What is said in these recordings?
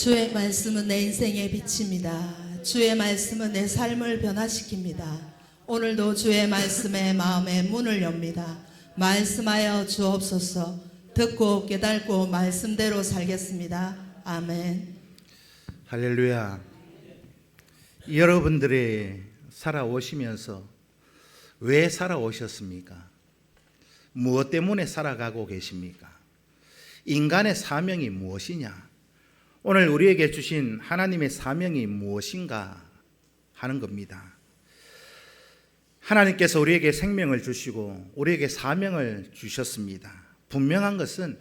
주의 말씀은 내 인생의 빛입니다. 주의 말씀은 내 삶을 변화시킵니다. 오늘도 주의 말씀에 마음의 문을 엽니다. 말씀하여 주옵소서. 듣고 깨닫고 말씀대로 살겠습니다. 아멘. 할렐루야. 여러분들이 살아오시면서 왜 살아오셨습니까? 무엇 때문에 살아가고 계십니까? 인간의 사명이 무엇이냐? 오늘 우리에게 주신 하나님의 사명이 무엇인가 하는 겁니다. 하나님께서 우리에게 생명을 주시고 우리에게 사명을 주셨습니다. 분명한 것은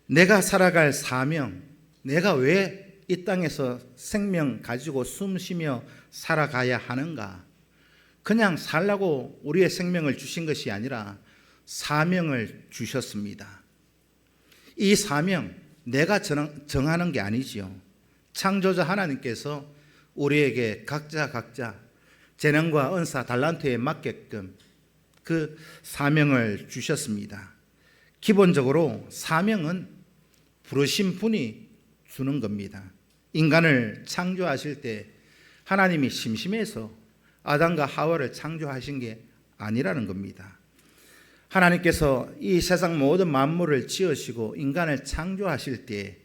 내가 살아갈 사명, 내가 왜 이 땅에서 생명 가지고 숨 쉬며 살아가야 하는가? 그냥 살라고 우리의 생명을 주신 것이 아니라 사명을 주셨습니다. 이 사명, 내가 정하는 게 아니지요. 창조자 하나님께서 우리에게 각자 재능과 은사, 달란트에 맞게끔 그 사명을 주셨습니다. 기본적으로 사명은 부르신 분이 주는 겁니다. 인간을 창조하실 때 하나님이 심심해서 아담과 하와를 창조하신 게 아니라는 겁니다. 하나님께서 이 세상 모든 만물을 지으시고 인간을 창조하실 때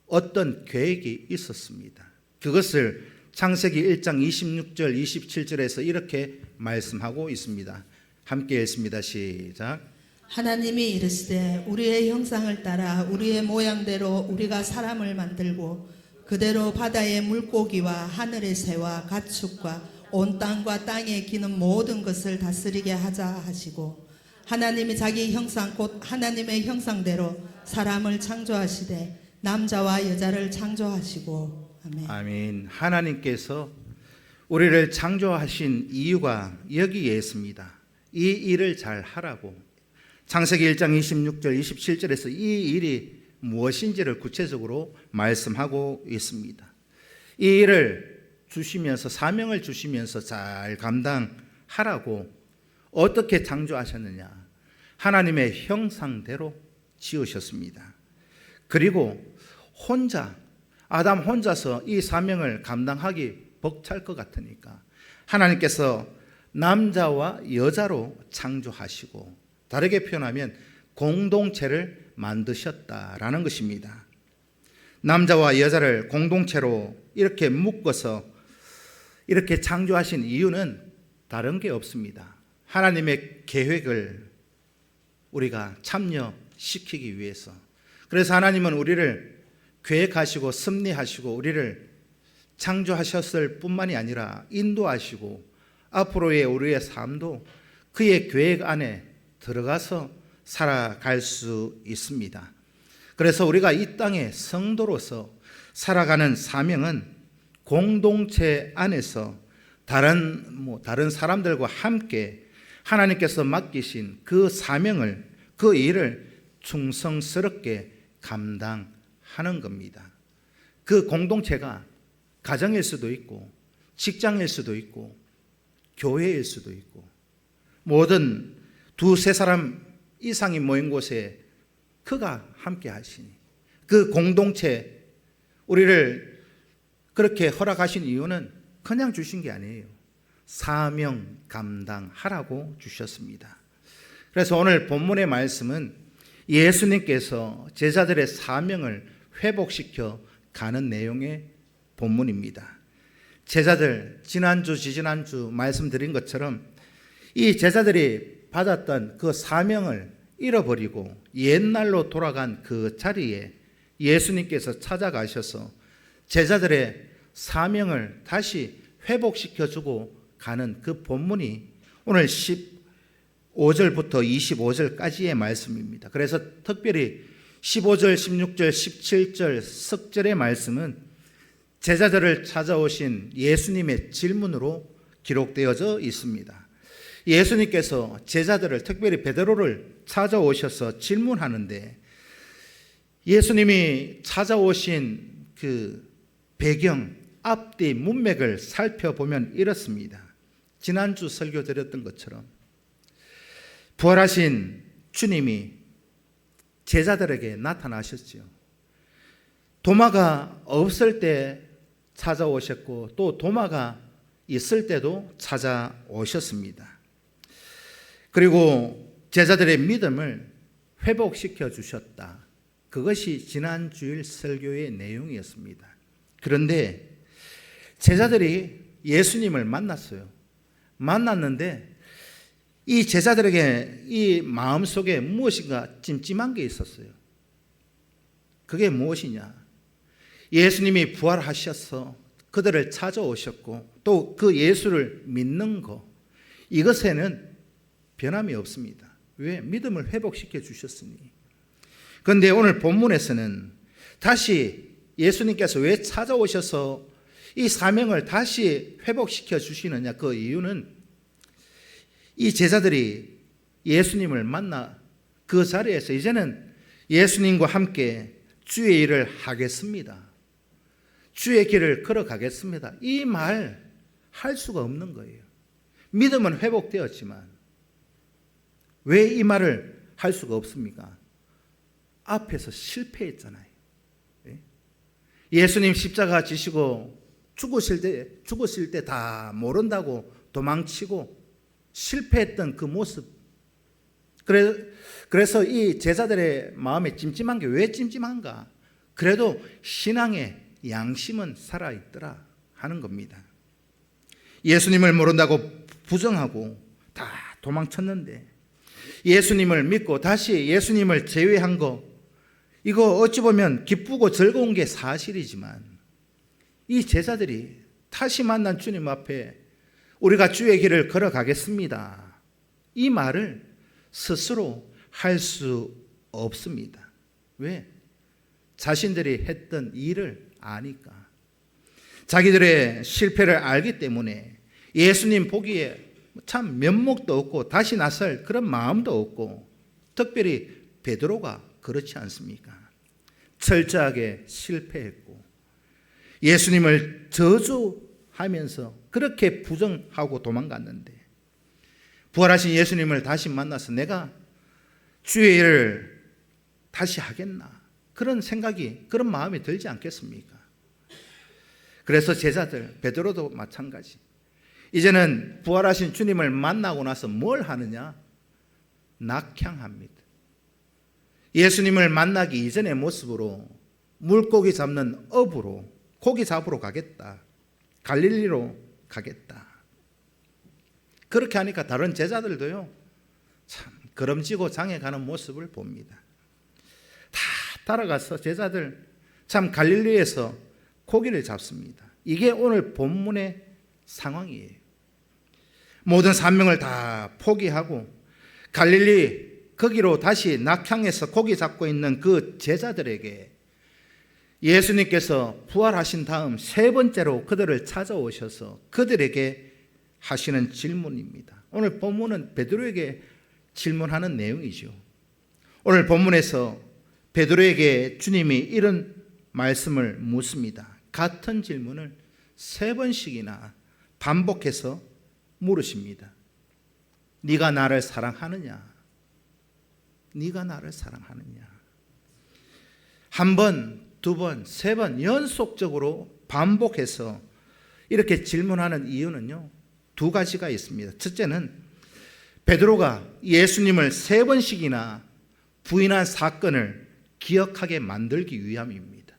어떤 계획이 있었습니다. 그것을 창세기 1장 26절 27절에서 이렇게 말씀하고 있습니다. 함께 읽습니다. 시작. 하나님이 이르시되 우리의 형상을 따라 우리의 모양대로 우리가 사람을 만들고 그대로 바다의 물고기와 하늘의 새와 가축과 온 땅과 땅에 기는 모든 것을 다스리게 하자 하시고 하나님이 자기 형상 곧 하나님의 형상대로 사람을 창조하시되 남자와 여자를 창조하시고 아멘. 아멘. 하나님께서 우리를 창조하신 이유가 여기에 있습니다. 이 일을 잘 하라고. 창세기 1장 26절 27절에서 이 일이 무엇인지를 구체적으로 말씀하고 있습니다. 이 일을 주시면서 사명을 주시면서 잘 감당하라고. 어떻게 창조하셨느냐? 하나님의 형상대로 지으셨습니다. 그리고 아담 혼자서 이 사명을 감당하기 벅찰 것 같으니까 하나님께서 남자와 여자로 창조하시고 다르게 표현하면 공동체를 만드셨다라는 것입니다. 남자와 여자를 공동체로 이렇게 묶어서 이렇게 창조하신 이유는 다른 게 없습니다. 하나님의 계획을 우리가 참여시키기 위해서. 그래서 하나님은 우리를 계획하시고 섭리하시고 우리를 창조하셨을 뿐만이 아니라 인도하시고 앞으로의 우리의 삶도 그의 계획 안에 들어가서 살아갈 수 있습니다. 그래서 우리가 이 땅의 성도로서 살아가는 사명은 공동체 안에서 다른 사람들과 함께 하나님께서 맡기신 그 사명을, 그 일을 충성스럽게 감당하는 겁니다. 그 공동체가 가정일 수도 있고 직장일 수도 있고 교회일 수도 있고 모든 두세 사람 이상이 모인 곳에 그가 함께 하시니 그 공동체 우리를 그렇게 허락하신 이유는 그냥 주신 게 아니에요. 사명 감당하라고 주셨습니다. 그래서 오늘 본문의 말씀은 예수님께서 제자들의 사명을 회복시켜 가는 내용의 본문입니다. 제자들 지난주 지지난주 말씀드린 것처럼 이 제자들이 받았던 그 사명을 잃어버리고 옛날로 돌아간 그 자리에 예수님께서 찾아가셔서 제자들의 사명을 다시 회복시켜주고 가는 그 본문이 오늘 15절부터 25절까지의 말씀입니다. 그래서 특별히 15절, 16절, 17절 석절의 말씀은 제자들을 찾아오신 예수님의 질문으로 기록되어져 있습니다. 예수님께서 제자들을 특별히 베드로를 찾아오셔서 질문하는데 예수님이 찾아오신 그 배경, 앞뒤 문맥을 살펴보면 이렇습니다. 지난주 설교 드렸던 것처럼 부활하신 주님이 제자들에게 나타나셨죠. 도마가 없을 때 찾아오셨고 또 도마가 있을 때도 찾아오셨습니다. 그리고 제자들의 믿음을 회복시켜 주셨다. 그것이 지난 주일 설교의 내용이었습니다. 그런데 제자들이 예수님을 만났어요. 만났는데 이 제자들에게 이 마음속에 무엇인가 찜찜한 게 있었어요. 그게 무엇이냐? 예수님이 부활하셔서 그들을 찾아오셨고 또 그 예수를 믿는 것, 이것에는 변함이 없습니다. 왜? 믿음을 회복시켜 주셨으니. 그런데 오늘 본문에서는 다시 예수님께서 왜 찾아오셔서 이 사명을 다시 회복시켜 주시느냐? 그 이유는 이 제자들이 예수님을 만나 그 자리에서 이제는 예수님과 함께 주의 일을 하겠습니다. 주의 길을 걸어가겠습니다. 이 말 할 수가 없는 거예요. 믿음은 회복되었지만 왜 이 말을 할 수가 없습니까? 앞에서 실패했잖아요. 예수님 십자가 지시고 죽으실 때 다 모른다고 도망치고 실패했던 그 모습. 그래서 이 제자들의 마음에 찜찜한 게 왜 찜찜한가? 그래도 신앙의 양심은 살아있더라 하는 겁니다. 예수님을 모른다고 부정하고 다 도망쳤는데 예수님을 믿고 다시 예수님을 제외한 거, 이거 어찌 보면 기쁘고 즐거운 게 사실이지만 이 제자들이 다시 만난 주님 앞에 우리가 주의 길을 걸어가겠습니다, 이 말을 스스로 할 수 없습니다. 왜? 자신들이 했던 일을 아니까. 자기들의 실패를 알기 때문에 예수님 보기에 참 면목도 없고 다시 나설 그런 마음도 없고, 특별히 베드로가 그렇지 않습니까? 철저하게 실패했고 예수님을 저주하면서 그렇게 부정하고 도망갔는데 부활하신 예수님을 다시 만나서 내가 주의 일을 다시 하겠나, 그런 생각이, 그런 마음이 들지 않겠습니까? 그래서 제자들, 베드로도 마찬가지. 이제는 부활하신 주님을 만나고 나서 뭘 하느냐? 낙향합니다. 예수님을 만나기 이전의 모습으로 물고기 잡는 어부로 고기 잡으러 가겠다, 갈릴리로 가겠다. 그렇게 하니까 다른 제자들도요, 참 걸음지고 장에 가는 모습을 봅니다. 다 따라가서 제자들 참 갈릴리에서 고기를 잡습니다. 이게 오늘 본문의 상황이에요. 모든 사명을 다 포기하고 갈릴리 거기로 다시 낙향해서 고기 잡고 있는 그 제자들에게 예수님께서 부활하신 다음 세 번째로 그들을 찾아오셔서 그들에게 하시는 질문입니다. 오늘 본문은 베드로에게 질문하는 내용이죠. 오늘 본문에서 베드로에게 주님이 이런 말씀을 묻습니다. 같은 질문을 세 번씩이나 반복해서 물으십니다. 네가 나를 사랑하느냐? 네가 나를 사랑하느냐? 한 번, 두 번, 세 번 연속적으로 반복해서 이렇게 질문하는 이유는요, 두 가지가 있습니다. 첫째는 베드로가 예수님을 세 번씩이나 부인한 사건을 기억하게 만들기 위함입니다.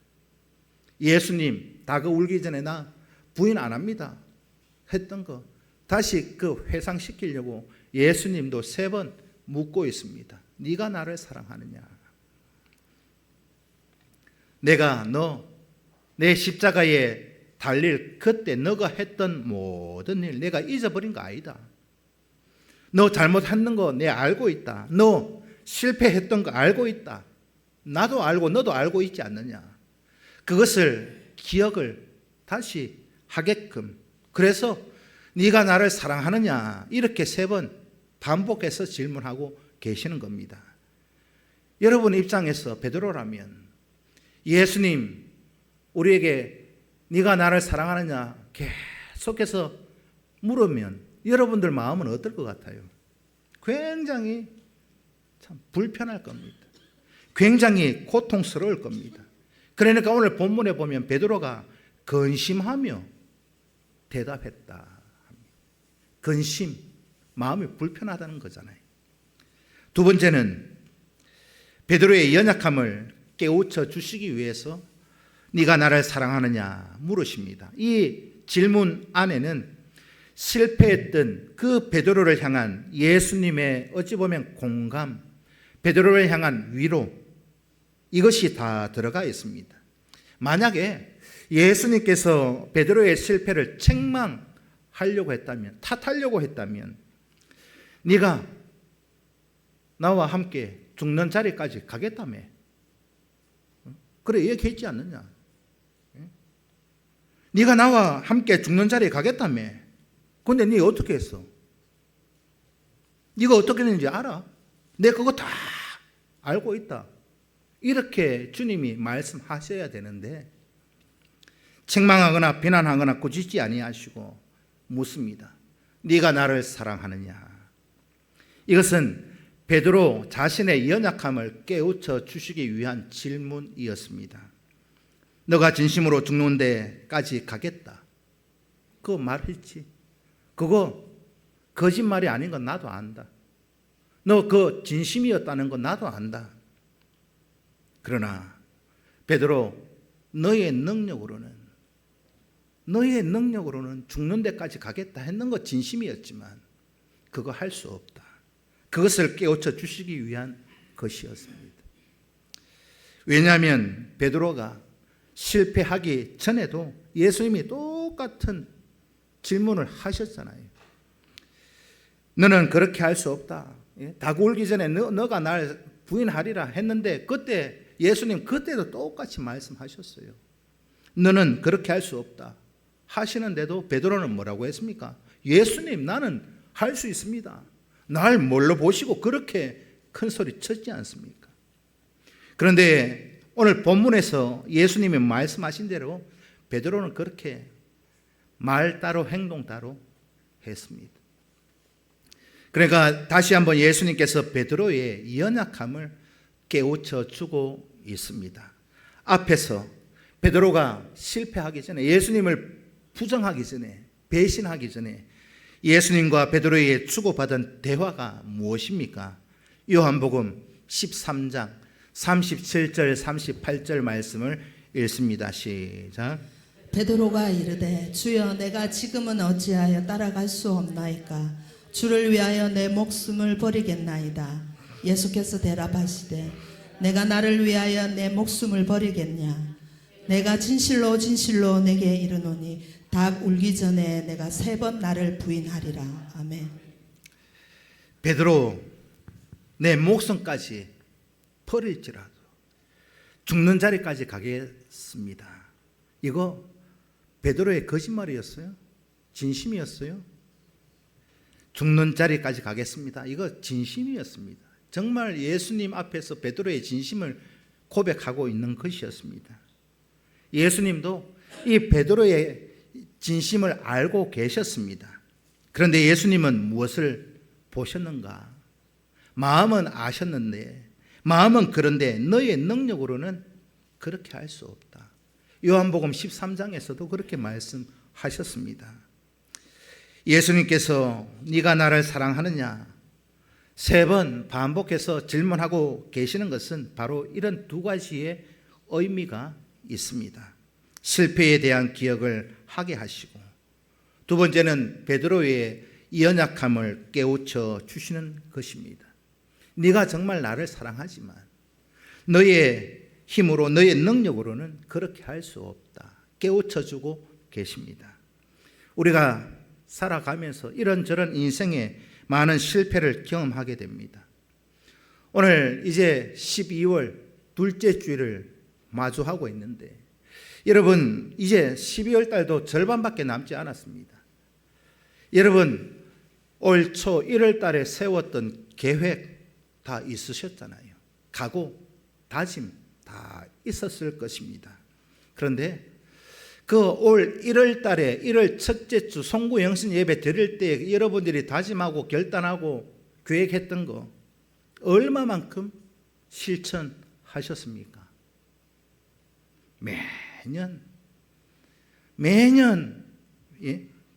예수님 다그 울기 전에 나 부인 안 합니다 했던 거 다시 그 회상시키려고 예수님도 세 번 묻고 있습니다. 네가 나를 사랑하느냐? 내가 너 내 십자가에 달릴 그때 너가 했던 모든 일 내가 잊어버린 거 아니다. 너 잘못했는 거 내 알고 있다. 너 실패했던 거 알고 있다. 나도 알고 너도 알고 있지 않느냐. 그것을 기억을 다시 하게끔, 그래서 네가 나를 사랑하느냐 이렇게 세 번 반복해서 질문하고 계시는 겁니다. 여러분 입장에서 베드로라면 예수님 우리에게 네가 나를 사랑하느냐 계속해서 물으면 여러분들 마음은 어떨 것 같아요? 굉장히 참 불편할 겁니다. 굉장히 고통스러울 겁니다. 그러니까 오늘 본문에 보면 베드로가 근심하며 대답했다. 근심, 마음이 불편하다는 거잖아요. 두 번째는 베드로의 연약함을 깨우쳐 주시기 위해서 네가 나를 사랑하느냐 물으십니다. 이 질문 안에는 실패했던 그 베드로를 향한 예수님의 어찌 보면 공감, 베드로를 향한 위로, 이것이 다 들어가 있습니다. 만약에 예수님께서 베드로의 실패를 책망하려고 했다면, 탓하려고 했다면, 네가 나와 함께 죽는 자리까지 가겠다며, 그래 얘기했지 않느냐? 네가 나와 함께 죽는 자리에 가겠다며. 근데 네 어떻게 했어? 네가 어떻게 했는지 알아? 내가 그거 다 알고 있다. 이렇게 주님이 말씀하셔야 되는데 책망하거나 비난하거나 꾸짖지 아니하시고 묻습니다. 네가 나를 사랑하느냐? 이것은 베드로 자신의 연약함을 깨우쳐 주시기 위한 질문이었습니다. 너가 진심으로 죽는 데까지 가겠다. 그거 말했지. 그거 거짓말이 아닌 건 나도 안다. 너 그 진심이었다는 건 나도 안다. 그러나 베드로, 너의 능력으로는 죽는 데까지 가겠다 했는 거 진심이었지만 그거 할 수 없다. 그것을 깨우쳐 주시기 위한 것이었습니다. 왜냐하면 베드로가 실패하기 전에도 예수님이 똑같은 질문을 하셨잖아요. 너는 그렇게 할 수 없다. 닭 울기 전에 너가 날 부인하리라 했는데 그때 예수님 그때도 똑같이 말씀하셨어요. 너는 그렇게 할 수 없다 하시는데도 베드로는 뭐라고 했습니까? 예수님, 나는 할 수 있습니다. 날 뭘로 보시고 그렇게 큰 소리 쳤지 않습니까? 그런데 오늘 본문에서 예수님이 말씀하신 대로 베드로는 그렇게 말 따로 행동 따로 했습니다. 그러니까 다시 한번 예수님께서 베드로의 연약함을 깨우쳐 주고 있습니다. 앞에서 베드로가 실패하기 전에, 예수님을 부정하기 전에, 배신하기 전에 예수님과 베드로에게 주고받은 대화가 무엇입니까? 요한복음 13장 37절 38절 말씀을 읽습니다. 시작. 베드로가 이르되 주여 내가 지금은 어찌하여 따라갈 수 없나이까? 주를 위하여 내 목숨을 버리겠나이다. 예수께서 대답하시되 내가 나를 위하여 내 목숨을 버리겠냐? 내가 진실로 진실로 내게 이르노니 닭 울기 전에 내가 3번 나를 부인하리라. 아멘. 베드로, 내 목숨까지 버릴지라도 죽는 자리까지 가겠습니다. 이거 베드로의 거짓말이었어요? 진심이었어요? 죽는 자리까지 가겠습니다. 이거 진심이었습니다. 정말 예수님 앞에서 베드로의 진심을 고백하고 있는 것이었습니다. 예수님도 이 베드로의 진심을 알고 계셨습니다. 그런데 예수님은 무엇을 보셨는가? 마음은 아셨는데, 마음은 그런데 너의 능력으로는 그렇게 할 수 없다. 요한복음 13장에서도 그렇게 말씀하셨습니다. 예수님께서 네가 나를 사랑하느냐 3번 반복해서 질문하고 계시는 것은 바로 이런 2가지의 의미가 있습니다. 실패에 대한 기억을 하게 하시고, 두 번째는 베드로의 연약함을 깨우쳐 주시는 것입니다. 네가 정말 나를 사랑하지만 너의 힘으로, 너의 능력으로는 그렇게 할 수 없다. 깨우쳐 주고 계십니다. 우리가 살아가면서 이런저런 인생의 많은 실패를 경험하게 됩니다. 오늘 이제 12월 둘째 주일을 마주하고 있는데, 여러분 이제 12월 달도 절반밖에 남지 않았습니다. 여러분 올 초 1월 달에 세웠던 계획 다 있으셨잖아요. 각오, 다짐 다 있었을 것입니다. 그런데 그 올 1월 달에 1월 첫째 주 송구 영신 예배 드릴 때 여러분들이 다짐하고 결단하고 계획했던 거 얼마만큼 실천하셨습니까? 매년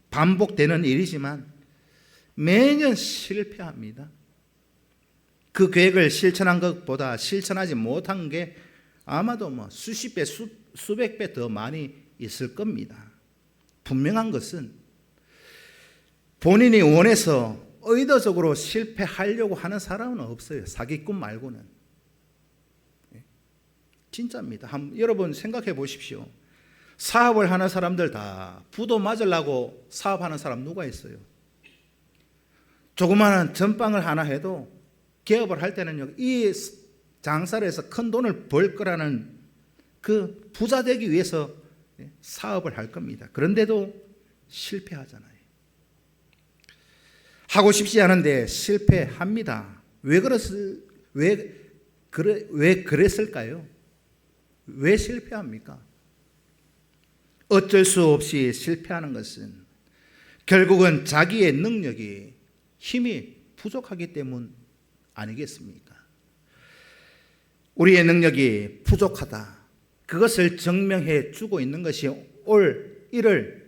반복되는 일이지만 매년 실패합니다. 그 계획을 실천한 것보다 실천하지 못한 게 아마도 수십 배, 수백 배 더 많이 있을 겁니다. 분명한 것은 본인이 원해서 의도적으로 실패하려고 하는 사람은 없어요. 사기꾼 말고는. 진짜입니다. 여러분 생각해 보십시오. 사업을 하는 사람들 다 부도 맞으려고 사업하는 사람 누가 있어요? 조그마한 전빵을 하나 해도 개업을 할 때는요, 이 장사를 해서 큰 돈을 벌 거라는 그 부자 되기 위해서 사업을 할 겁니다. 그런데도 실패하잖아요. 하고 싶지 않은데 실패합니다. 왜 그랬을까요? 왜 실패합니까? 어쩔 수 없이 실패하는 것은 결국은 자기의 능력이, 힘이 부족하기 때문 아니겠습니까? 우리의 능력이 부족하다. 그것을 증명해 주고 있는 것이 올해를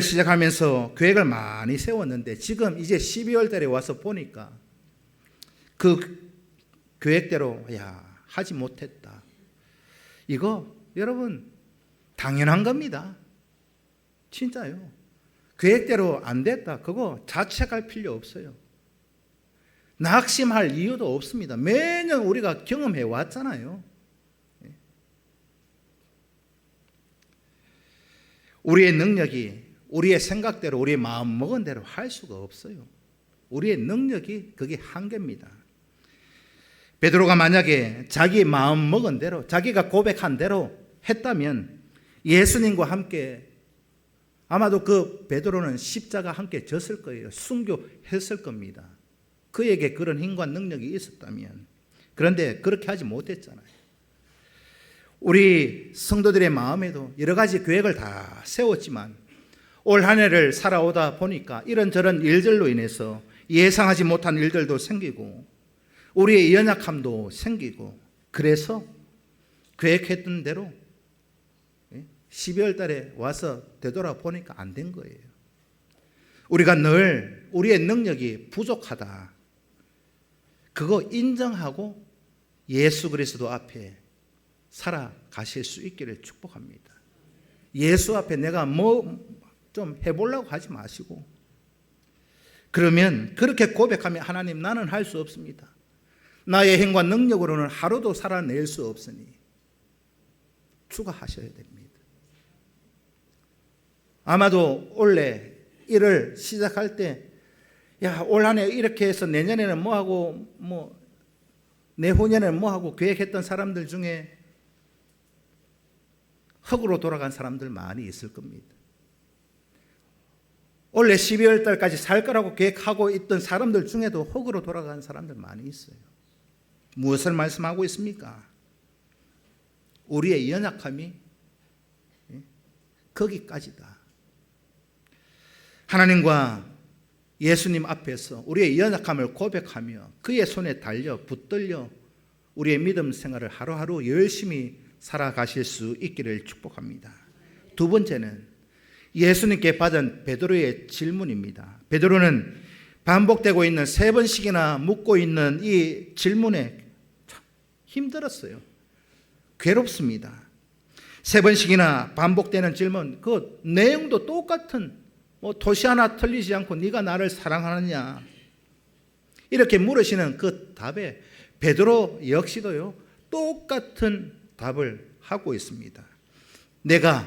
시작하면서 계획을 많이 세웠는데 지금 이제 12월 달에 와서 보니까 그 계획대로 하지 못했다. 이거 여러분 당연한 겁니다. 진짜요. 계획대로 안 됐다. 그거 자책할 필요 없어요. 낙심할 이유도 없습니다. 매년 우리가 경험해 왔잖아요. 우리의 능력이 우리의 생각대로 우리의 마음 먹은 대로 할 수가 없어요. 우리의 능력이 그게 한계입니다. 베드로가 만약에 자기 마음 먹은 대로 자기가 고백한 대로 했다면 예수님과 함께 아마도 그 베드로는 십자가 함께 졌을 거예요. 순교했을 겁니다. 그에게 그런 힘과 능력이 있었다면. 그런데 그렇게 하지 못했잖아요. 우리 성도들의 마음에도 여러 가지 계획을 다 세웠지만 올 한 해를 살아오다 보니까 이런저런 일들로 인해서 예상하지 못한 일들도 생기고 우리의 연약함도 생기고 그래서 계획했던 대로 12월 달에 와서 되돌아보니까 안 된 거예요. 우리가 늘 우리의 능력이 부족하다. 그거 인정하고 예수 그리스도 앞에 살아가실 수 있기를 축복합니다. 예수 앞에 내가 좀 해보려고 하지 마시고 그러면 그렇게 고백하면 하나님 나는 할 수 없습니다. 나의 힘과 능력으로는 하루도 살아낼 수 없으니 추가하셔야 됩니다. 아마도 올해 일을 시작할 때 올 한 해 이렇게 해서 내년에는 뭐하고 내후년에는 뭐하고 계획했던 사람들 중에 흙으로 돌아간 사람들 많이 있을 겁니다. 올해 12월 달까지 살 거라고 계획하고 있던 사람들 중에도 흙으로 돌아간 사람들 많이 있어요. 무엇을 말씀하고 있습니까? 우리의 연약함이 거기까지다. 하나님과 예수님 앞에서 우리의 연약함을 고백하며 그의 손에 달려 붙들려 우리의 믿음 생활을 하루하루 열심히 살아가실 수 있기를 축복합니다. 두 번째는 예수님께 받은 베드로의 질문입니다. 베드로는 반복되고 있는 3번씩이나 묻고 있는 이 질문에 참 힘들었어요. 괴롭습니다. 3번씩이나 반복되는 질문, 그 내용도 똑같은 토시 하나 틀리지 않고 네가 나를 사랑하느냐 이렇게 물으시는 그 답에 베드로 역시도요 똑같은 답을 하고 있습니다. 내가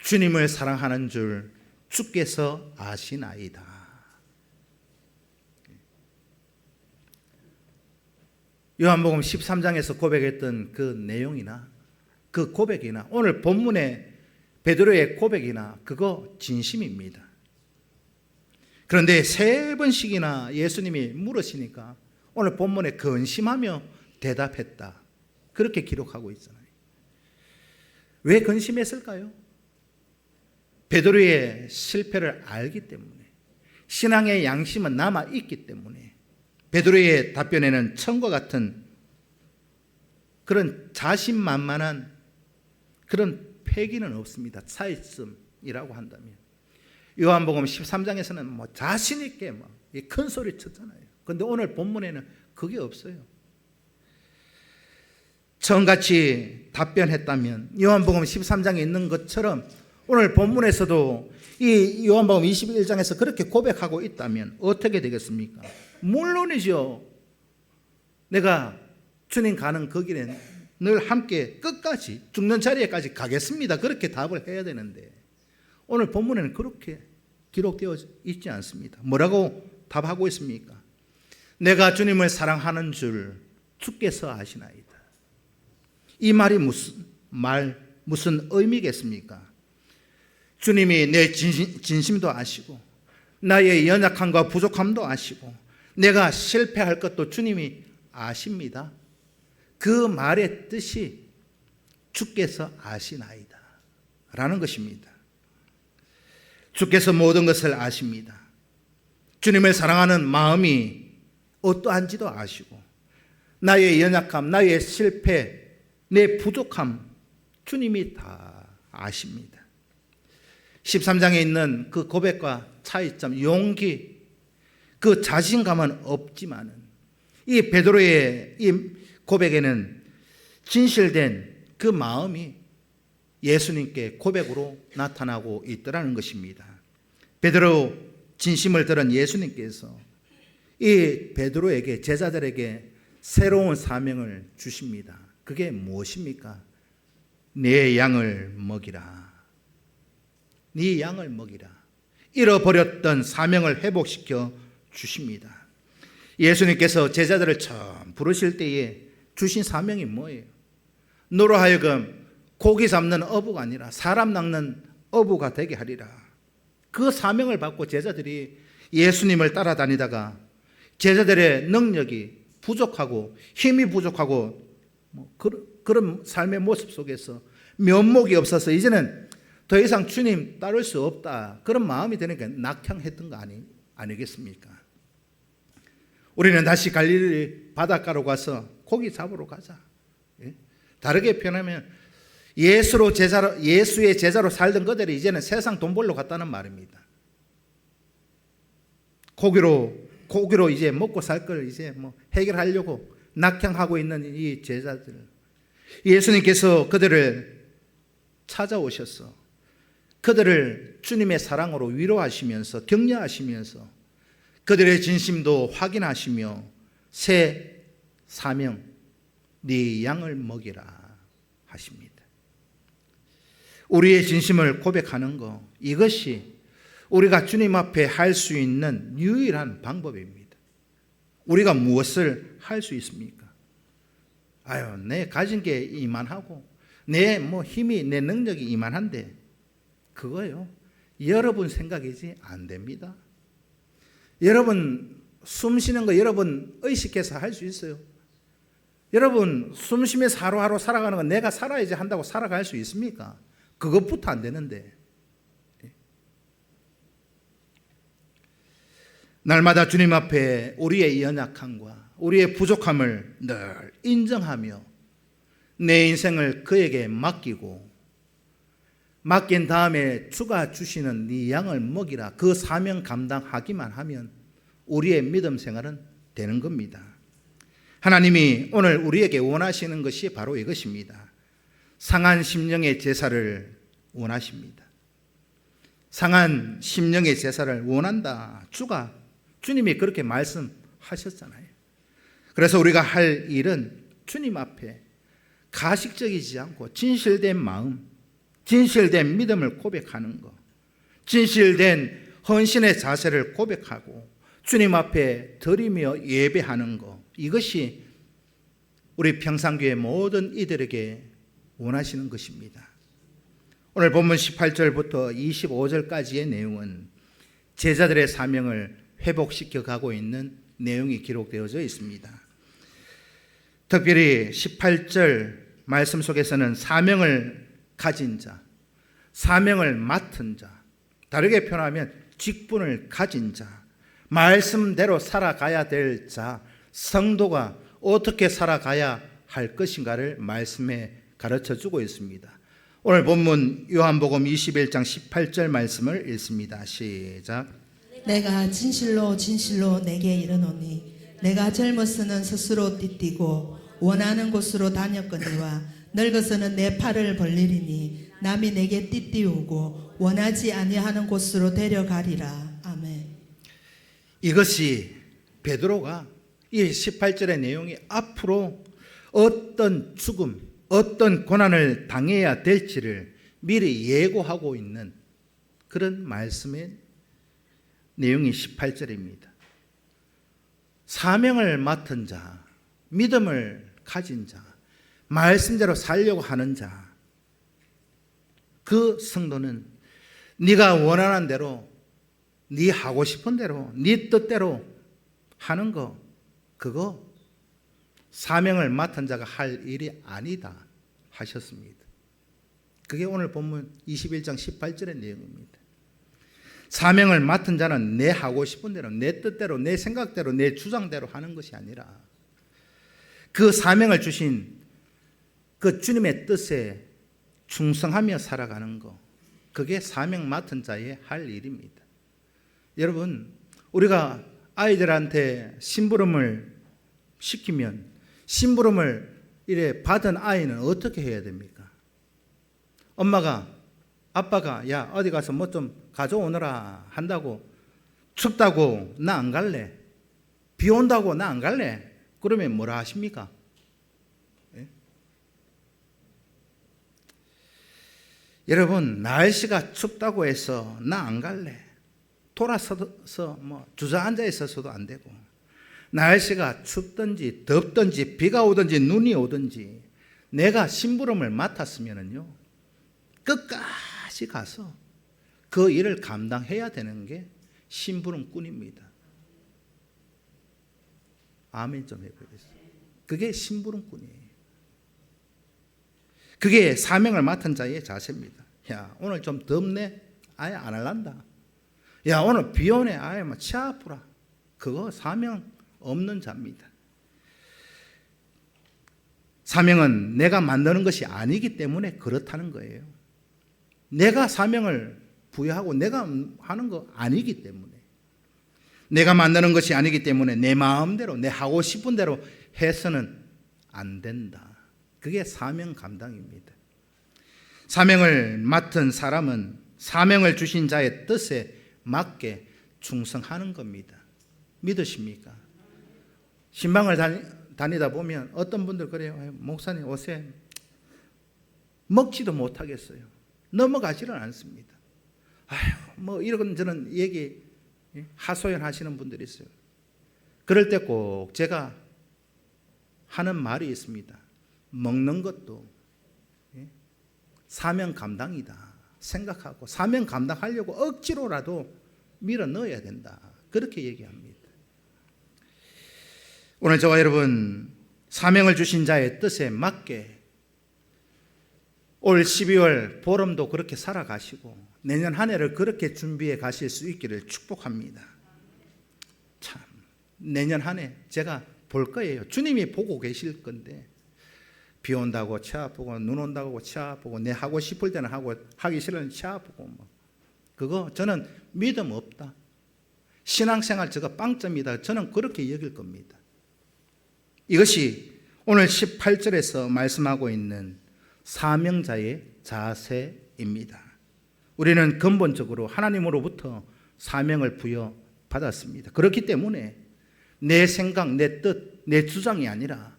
주님을 사랑하는 줄 주께서 아시나이다. 요한복음 13장에서 고백했던 그 내용이나 그 고백이나 오늘 본문의 베드로의 고백이나 그거 진심입니다. 그런데 3번씩이나 예수님이 물으시니까 오늘 본문에 근심하며 대답했다. 그렇게 기록하고 있잖아요. 왜 근심했을까요? 베드로의 실패를 알기 때문에, 신앙의 양심은 남아있기 때문에 베드로의 답변에는 천과 같은 그런 자신만만한 그런 패기는 없습니다. 차이점이라고 한다면. 요한복음 13장에서는 뭐 자신 있게 큰 소리 쳤잖아요. 그런데 오늘 본문에는 그게 없어요. 처음같이 답변했다면 요한복음 13장에 있는 것처럼 오늘 본문에서도 이 요한복음 21장에서 그렇게 고백하고 있다면 어떻게 되겠습니까? 물론이죠. 내가 주님 가는 그 길에 늘 함께 끝까지 죽는 자리에까지 가겠습니다. 그렇게 답을 해야 되는데 오늘 본문에는 그렇게 기록되어 있지 않습니다. 뭐라고 답하고 있습니까? 내가 주님을 사랑하는 줄 주께서 아시나이다. 이 말이 무슨 의미겠습니까? 주님이 내 진심도 아시고 나의 연약함과 부족함도 아시고 내가 실패할 것도 주님이 아십니다. 그 말의 뜻이 주께서 아시나이다 라는 것입니다. 주께서 모든 것을 아십니다. 주님을 사랑하는 마음이 어떠한지도 아시고 나의 연약함, 나의 실패, 내 부족함 주님이 다 아십니다. 13장에 있는 그 고백과 차이점, 용기, 그 자신감은 없지만은 이 베드로의 이 고백에는 진실된 그 마음이 예수님께 고백으로 나타나고 있더라는 것입니다. 베드로 진심을 들은 예수님께서 이 베드로에게, 제자들에게 새로운 사명을 주십니다. 그게 무엇입니까? 내 양을 먹이라. 네 양을 먹이라. 잃어버렸던 사명을 회복시켜 주십니다. 예수님께서 제자들을 처음 부르실 때에 주신 사명이 뭐예요? 너로 하여금 고기 잡는 어부가 아니라 사람 낚는 어부가 되게 하리라. 그 사명을 받고 제자들이 예수님을 따라다니다가 제자들의 능력이 부족하고 힘이 부족하고 그런 삶의 모습 속에서 면목이 없어서 이제는 더 이상 주님 따를 수 없다, 그런 마음이 되니까 낙향했던 거 아니겠습니까? 우리는 다시 갈릴리 바닷가로 가서 고기 잡으러 가자. 다르게 표현하면 예수의 제자로 살던 그들이 이제는 세상 돈 벌러 갔다는 말입니다. 고기로 이제 먹고 살 걸 이제 해결하려고 낙향하고 있는 이 제자들, 예수님께서 그들을 찾아오셔서 그들을 주님의 사랑으로 위로하시면서 격려하시면서 그들의 진심도 확인하시며 새 사명, 네 양을 먹이라 하십니다. 우리의 진심을 고백하는 것, 이것이 우리가 주님 앞에 할 수 있는 유일한 방법입니다. 우리가 무엇을 할 수 있습니까? 내 가진 게 이만하고 내 힘이, 내 능력이 이만한데 그거요, 여러분 생각이지 안 됩니다. 여러분 숨 쉬는 거 여러분 의식해서 할 수 있어요. 여러분 숨 쉬면서 하루하루 살아가는 건 내가 살아야지 한다고 살아갈 수 있습니까? 그것부터 안 되는데. 날마다 주님 앞에 우리의 연약함과 우리의 부족함을 늘 인정하며 내 인생을 그에게 맡기고 맡긴 다음에 주가 주시는 네 양을 먹이라, 그 사명 감당하기만 하면 우리의 믿음 생활은 되는 겁니다. 하나님이 오늘 우리에게 원하시는 것이 바로 이것입니다. 상한 심령의 제사를 원하십니다. 상한 심령의 제사를 원한다. 주님이 그렇게 말씀하셨잖아요. 그래서 우리가 할 일은 주님 앞에 가식적이지 않고 진실된 마음, 진실된 믿음을 고백하는 것, 진실된 헌신의 자세를 고백하고 주님 앞에 드리며 예배하는 것, 이것이 우리 평산교회 모든 이들에게 원하시는 것입니다. 오늘 본문 18절부터 25절까지의 내용은 제자들의 사명을 회복시켜 가고 있는 내용이 기록되어져 있습니다. 특별히 18절 말씀 속에서는 사명을 가진 자, 사명을 맡은 자, 다르게 표현하면 직분을 가진 자, 말씀대로 살아가야 될 자, 성도가 어떻게 살아가야 할 것인가를 말씀에 가르쳐 주고 있습니다. 오늘 본문 요한복음 21장 18절 말씀을 읽습니다. 시작. 내가 진실로 진실로 내게 이르노니 내가 젊어서는 스스로 띠띠고 원하는 곳으로 다녔거니와 늙어서는 내 팔을 벌리리니 남이 내게 띠띠우고 원하지 아니하는 곳으로 데려가리라. 아멘. 이것이 베드로가 이 18절의 내용이 앞으로 어떤 죽음, 어떤 고난을 당해야 될지를 미리 예고하고 있는 그런 말씀의 내용이 18절입니다. 사명을 맡은 자, 믿음을 가진 자, 말씀대로 살려고 하는 자, 그 성도는 네가 원하는 대로, 네 하고 싶은 대로, 네 뜻대로 하는 거, 그거 사명을 맡은 자가 할 일이 아니다 하셨습니다. 그게 오늘 본문 21장 18절의 내용입니다. 사명을 맡은 자는 내 하고 싶은 대로, 내 뜻대로, 내 생각대로, 내 주장대로 하는 것이 아니라 그 사명을 주신 그 주님의 뜻에 충성하며 살아가는 것, 그게 사명 맡은 자의 할 일입니다. 여러분, 우리가 아이들한테 심부름을 시키면 심부름을 이래 받은 아이는 어떻게 해야 됩니까? 엄마가, 아빠가 야 어디 가서 뭐 좀 가져오너라 한다고, 춥다고 나 안 갈래, 비 온다고 나 안 갈래, 그러면 뭐라 하십니까? 예? 여러분, 날씨가 춥다고 해서 나 안 갈래, 돌아서서 뭐 주저앉아 있어서도 안 되고, 날씨가 춥든지 덥든지 비가 오든지 눈이 오든지 내가 심부름을 맡았으면은요, 끝까지 가서 그 일을 감당해야 되는 게 심부름꾼입니다. 아멘 좀 해보겠습니다. 그게 심부름꾼이에요. 그게 사명을 맡은 자의 자세입니다. 야, 오늘 좀 덥네? 아예 안 할란다. 야, 오늘 비 오네? 아예 뭐 치 아프라. 그거 사명 없는 자입니다. 사명은 내가 만드는 것이 아니기 때문에 그렇다는 거예요. 내가 사명을 부여하고 내가 하는 거 아니기 때문에, 내가 만드는 것이 아니기 때문에 내 마음대로, 내 하고 싶은 대로 해서는 안 된다. 그게 사명 감당입니다. 사명을 맡은 사람은 사명을 주신 자의 뜻에 맞게 충성하는 겁니다. 믿으십니까? 신방을 다니다 보면 어떤 분들 그래요. 목사님 옷에 먹지도 못하겠어요. 넘어가지를 않습니다. 아유, 뭐 이런저런 얘기 하소연하시는 분들이 있어요. 그럴 때 꼭 제가 하는 말이 있습니다. 먹는 것도 사명 감당이다 생각하고 사명 감당하려고 억지로라도 밀어 넣어야 된다, 그렇게 얘기합니다. 오늘 저와 여러분, 사명을 주신 자의 뜻에 맞게 올 12월 보름도 그렇게 살아가시고 내년 한 해를 그렇게 준비해 가실 수 있기를 축복합니다. 참, 내년 한 해 제가 볼 거예요. 주님이 보고 계실 건데, 비 온다고 치 아프고 눈 온다고 치 아프고 내 하고 싶을 때는 하고 하기 싫으면 치 아프고 뭐, 그거 저는 믿음 없다, 신앙생활 저거 빵점이다, 저는 그렇게 여길 겁니다. 이것이 오늘 18절에서 말씀하고 있는 사명자의 자세입니다. 우리는 근본적으로 하나님으로부터 사명을 부여받았습니다. 그렇기 때문에 내 생각, 내 뜻, 내 주장이 아니라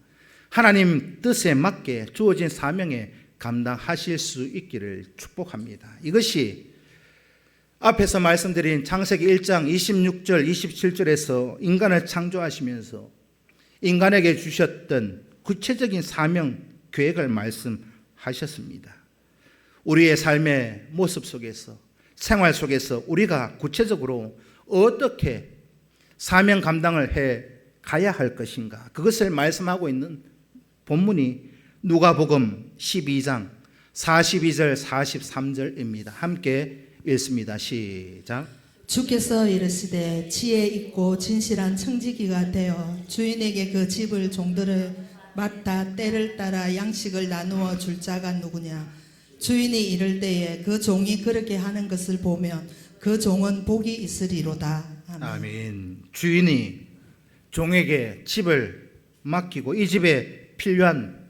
하나님 뜻에 맞게 주어진 사명에 감당하실 수 있기를 축복합니다. 이것이 앞에서 말씀드린 창세기 1장 26절, 27절에서 인간을 창조하시면서 인간에게 주셨던 구체적인 사명 계획을 말씀하셨습니다. 우리의 삶의 모습 속에서, 생활 속에서 우리가 구체적으로 어떻게 사명 감당을 해 가야 할 것인가, 그것을 말씀하고 있는 본문이 누가복음 12장 42절 43절입니다. 함께 읽습니다. 시작. 주께서 이르시되 지혜 있고 진실한 청지기가 되어 주인에게 그 집을 종들을 맞다. 때를 따라 양식을 나누어 줄 자가 누구냐? 주인이 이를 때에 그 종이 그렇게 하는 것을 보면 그 종은 복이 있으리로다. 아멘. 아멘. 주인이 종에게 집을 맡기고 이 집에 필요한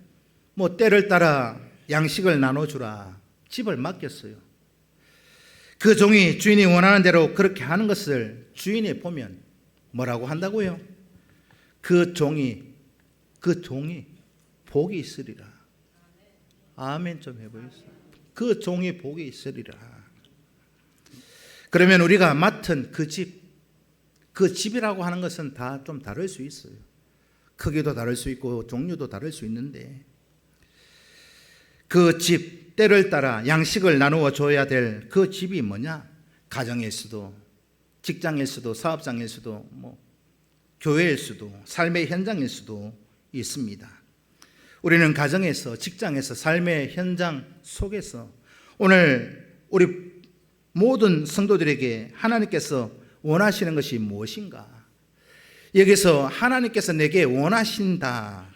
때를 따라 양식을 나눠주라. 집을 맡겼어요. 그 종이 주인이 원하는 대로 그렇게 하는 것을 주인이 보면 뭐라고 한다고요? 그 종이 복이 있으리라. 아멘 좀 해보겠어요. 그 종이 복이 있으리라. 그러면 우리가 맡은 그 집이라고 하는 것은 다 좀 다를 수 있어요. 크기도 다를 수 있고 종류도 다를 수 있는데 그 집, 때를 따라 양식을 나누어 줘야 될 그 집이 뭐냐? 가정일 수도, 직장일 수도, 사업장일 수도, 교회일 수도, 삶의 현장일 수도 있습니다. 우리는 가정에서, 직장에서, 삶의 현장 속에서 오늘 우리 모든 성도들에게 하나님께서 원하시는 것이 무엇인가? 여기서 하나님께서 내게 원하신다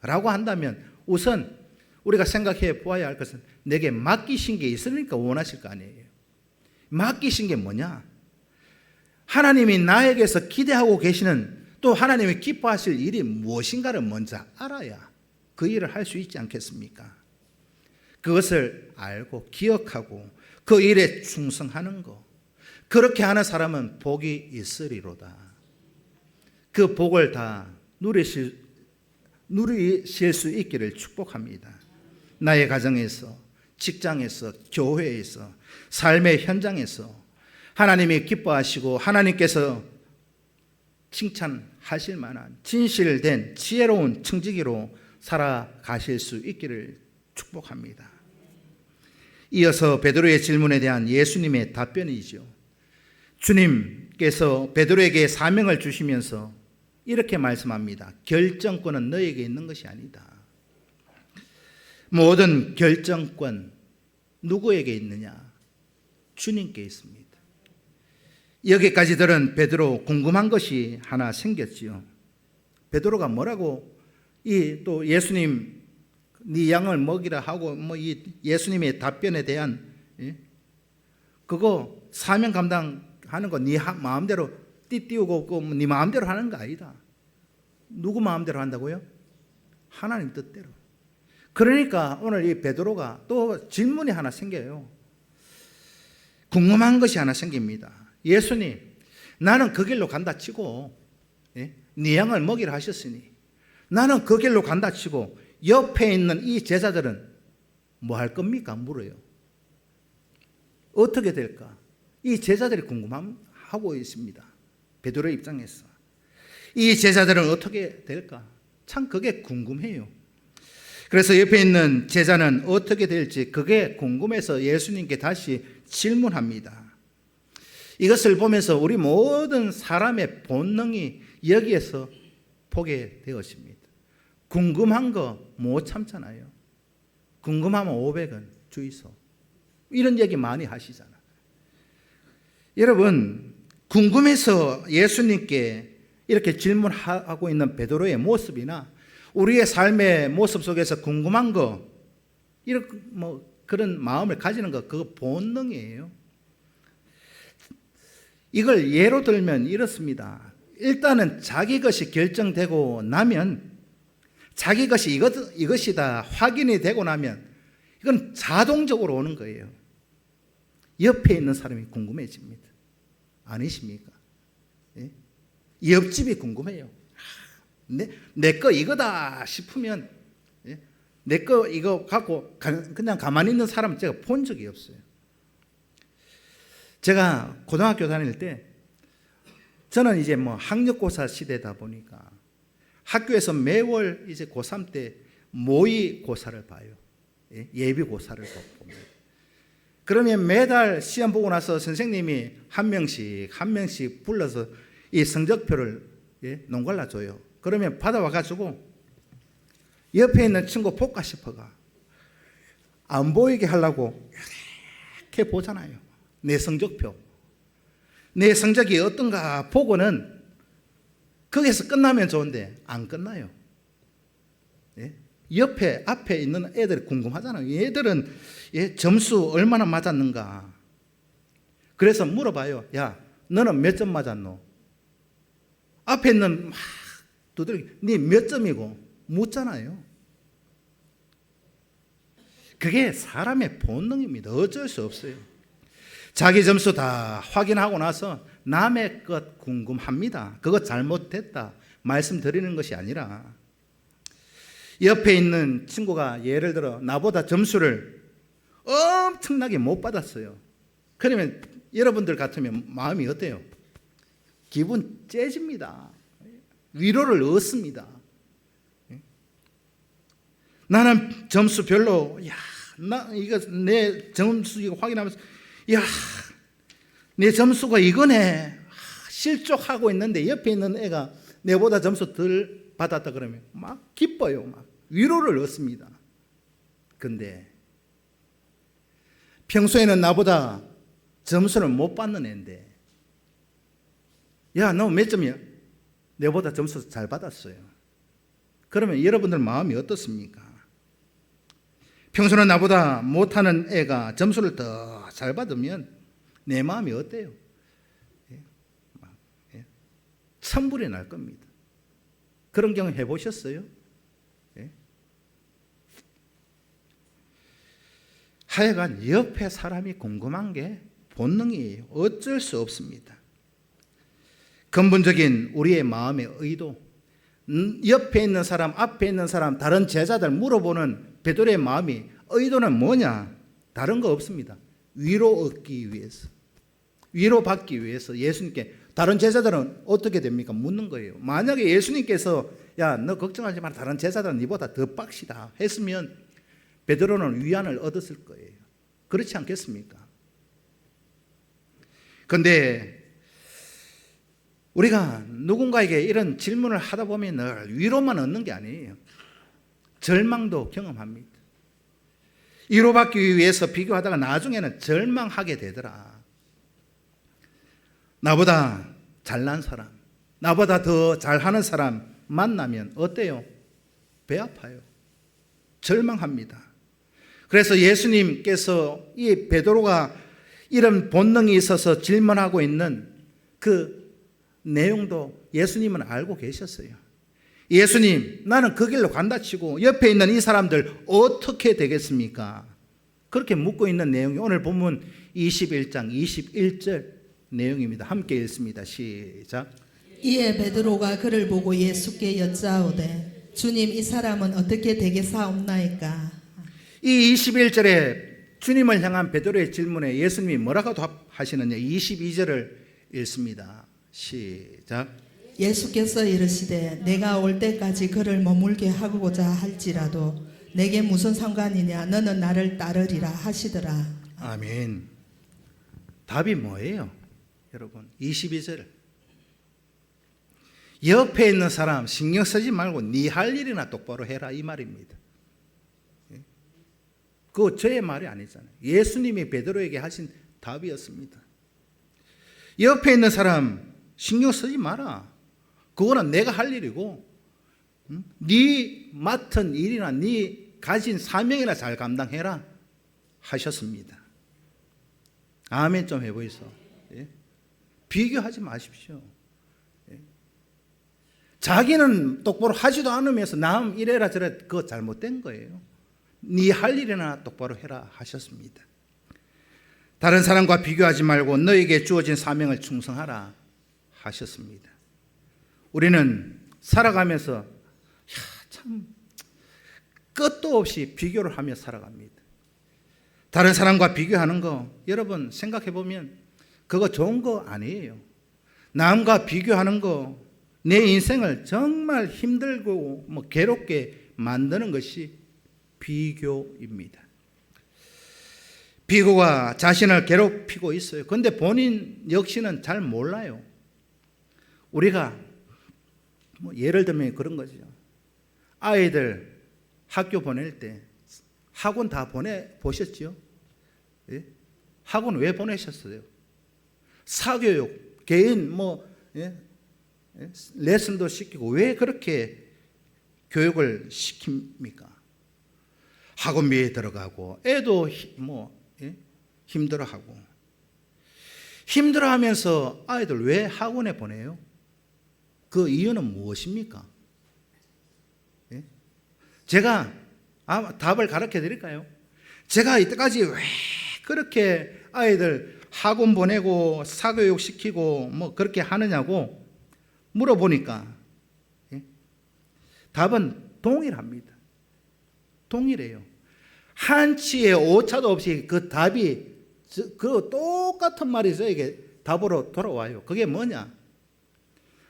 라고 한다면 우선 우리가 생각해 보아야 할 것은 내게 맡기신 게 있으니까 원하실 거 아니에요. 맡기신 게 뭐냐? 하나님이 나에게서 기대하고 계시는, 또 하나님이 기뻐하실 일이 무엇인가를 먼저 알아야 그 일을 할 수 있지 않겠습니까? 그것을 알고 기억하고 그 일에 충성하는 것, 그렇게 하는 사람은 복이 있으리로다. 그 복을 다 누리실 수 있기를 축복합니다. 나의 가정에서, 직장에서, 교회에서, 삶의 현장에서 하나님이 기뻐하시고 하나님께서 칭찬하실 만한 진실된 지혜로운 청지기로 살아가실 수 있기를 축복합니다. 이어서 베드로의 질문에 대한 예수님의 답변이죠. 주님께서 베드로에게 사명을 주시면서 이렇게 말씀합니다. 결정권은 너에게 있는 것이 아니다. 모든 결정권 누구에게 있느냐? 주님께 있습니다. 여기까지 들은 베드로 궁금한 것이 하나 생겼지요. 베드로가 뭐라고 또 예수님 네 양을 먹이라 하고 이 예수님의 답변에 대한 그거 사명 감당하는 거 네 마음대로 띠띠우고 네 마음대로 하는 거 아니다. 누구 마음대로 한다고요? 하나님 뜻대로. 그러니까 오늘 이 베드로가 또 질문이 하나 생겨요. 궁금한 것이 하나 생깁니다. 예수님, 나는 그 길로 간다 치고 네 양을 먹이라 하셨으니 나는 그 길로 간다 치고 옆에 있는 이 제자들은 뭐 할 겁니까? 물어요. 어떻게 될까? 이 제자들이 궁금하고 있습니다. 베드로의 입장에서 이 제자들은 어떻게 될까? 참 그게 궁금해요. 그래서 옆에 있는 제자는 어떻게 될지 그게 궁금해서 예수님께 다시 질문합니다. 이것을 보면서 우리 모든 사람의 본능이 여기에서 보게 되었습니다. 궁금한 거 못 참잖아요. 궁금하면 500원 주의소. 이런 얘기 많이 하시잖아. 여러분, 궁금해서 예수님께 이렇게 질문하고 있는 베드로의 모습이나 우리의 삶의 모습 속에서 궁금한 거, 이렇게 그런 마음을 가지는 거, 그거 본능이에요. 이걸 예로 들면 이렇습니다. 일단은 자기 것이 결정되고 나면, 자기 것이 이것이다 확인이 되고 나면 이건 자동적으로 오는 거예요. 옆에 있는 사람이 궁금해집니다. 아니십니까? 예? 옆집이 궁금해요. 내 거 이거다 싶으면 내 거 이거 갖고 그냥 가만히 있는 사람 제가 본 적이 없어요. 제가 고등학교 다닐 때 저는 이제 학력고사 시대다 보니까 학교에서 매월 이제 고3 때 모의고사를 봐요. 예비고사를 봅니다. 그러면 매달 시험 보고 나서 선생님이 한 명씩 불러서 이 성적표를 농갈라 줘요. 그러면 받아와 가지고 옆에 있는 친구 볼까 싶어가 안 보이게 하려고 이렇게 보잖아요. 내 성적표. 내 성적이 어떤가 보고는 거기서 끝나면 좋은데 안 끝나요. 예? 옆에 앞에 있는 애들이 궁금하잖아요. 얘들은 점수 얼마나 맞았는가. 그래서 물어봐요. 야, 너는 몇 점 맞았노? 앞에 있는 막 두드리기, 네 몇 점이고 묻잖아요. 그게 사람의 본능입니다. 어쩔 수 없어요. 자기 점수 다 확인하고 나서 남의 것 궁금합니다. 그거 잘못됐다 말씀드리는 것이 아니라, 옆에 있는 친구가 예를 들어 나보다 점수를 엄청나게 못 받았어요. 그러면 여러분들 같으면 마음이 어때요? 기분 째집니다. 위로를 얻습니다. 나는 점수 별로, 이거 내 점수 이거 확인하면서, 내 점수가 이거네. 실족하고 있는데 옆에 있는 애가 내보다 점수 덜 받았다 그러면 막 기뻐요. 막 위로를 얻습니다. 근데 평소에는 나보다 점수를 못 받는 애인데, 야, 너 몇 점이야? 내보다 점수 잘 받았어요. 그러면 여러분들 마음이 어떻습니까? 평소에 나보다 못하는 애가 점수를 더 잘 받으면 내 마음이 어때요? 천불이 날 겁니다. 그런 경험 해보셨어요? 하여간 옆에 사람이 궁금한 게 본능이에요. 어쩔 수 없습니다. 근본적인 우리의 마음의 의도, 옆에 있는 사람, 앞에 있는 사람, 다른 제자들 물어보는 베드로의 마음이, 의도는 뭐냐? 다른 거 없습니다. 위로 얻기 위해서, 위로받기 위해서 예수님께. 다른 제자들은 어떻게 됩니까? 묻는 거예요. 만약에 예수님께서 야, 너 걱정하지 마라, 다른 제자들은 니보다 더 빡시다 했으면 베드로는 위안을 얻었을 거예요. 그렇지 않겠습니까? 그런데 우리가 누군가에게 이런 질문을 하다 보면 늘 위로만 얻는 게 아니에요. 절망도 경험합니다. 위로받기 위해서 비교하다가 나중에는 절망하게 되더라. 나보다 잘난 사람, 나보다 더 잘하는 사람 만나면 어때요? 배 아파요. 절망합니다. 그래서 예수님께서 이 베드로가 이런 본능이 있어서 질문하고 있는 그 내용도 예수님은 알고 계셨어요. 예수님, 나는 그 길로 간다 치고 옆에 있는 이 사람들 어떻게 되겠습니까? 그렇게 묻고 있는 내용이 오늘 본문 21장 21절 내용입니다. 함께 읽습니다. 시작. 이에 베드로가 그를 보고 예수께 여짜오되 주님, 이 사람은 어떻게 되겠사옵나이까? 이 21절에 주님을 향한 베드로의 질문에 예수님이 뭐라고 답하시느냐? 22절을 읽습니다. 시작. 예수께서 이르시되 내가 올 때까지 그를 머물게 하고자 할지라도 내게 무슨 상관이냐? 너는 나를 따르리라 하시더라. 아멘. 답이 뭐예요? 여러분, 22절. 옆에 있는 사람 신경 쓰지 말고 네 할 일이나 똑바로 해라, 이 말입니다. 그거 저의 말이 아니잖아요. 예수님이 베드로에게 하신 답이었습니다. 옆에 있는 사람 신경 쓰지 마라. 그거는 내가 할 일이고, 네 맡은 일이나 네 가진 사명이나 잘 감당해라 하셨습니다. 아멘 좀 해보이소. 비교하지 마십시오. 자기는 똑바로 하지도 않으면서 남 이래라 저래, 그거 잘못된 거예요. 네 할 일이나 똑바로 해라 하셨습니다. 다른 사람과 비교하지 말고 너에게 주어진 사명을 충성하라 하셨습니다. 우리는 살아가면서 참 끝도 없이 비교를 하며 살아갑니다. 다른 사람과 비교하는 거 여러분 생각해 보면 그거 좋은 거 아니에요. 남과 비교하는 거 내 인생을 정말 힘들고 괴롭게 만드는 것이 비교입니다. 비교가 자신을 괴롭히고 있어요. 그런데 본인 역시는 잘 몰라요. 우리가 예를 들면 그런 거죠. 아이들 학교 보낼 때 학원 다 보내보셨죠? 예? 학원 왜 보내셨어요? 사교육, 개인 레슨도 시키고 왜 그렇게 교육을 시킵니까? 학원비에 들어가고 애도 힘들어하고 힘들어하면서 아이들 왜 학원에 보내요? 그 이유는 무엇입니까? 예? 제가 답을 가르쳐 드릴까요? 제가 이때까지 왜 그렇게 아이들 학원 보내고 사교육 시키고 뭐 그렇게 하느냐고 물어보니까 답은 동일합니다. 동일해요. 한치의 오차도 없이 그 답이 그 똑같은 말이 저에게 답으로 돌아와요. 그게 뭐냐?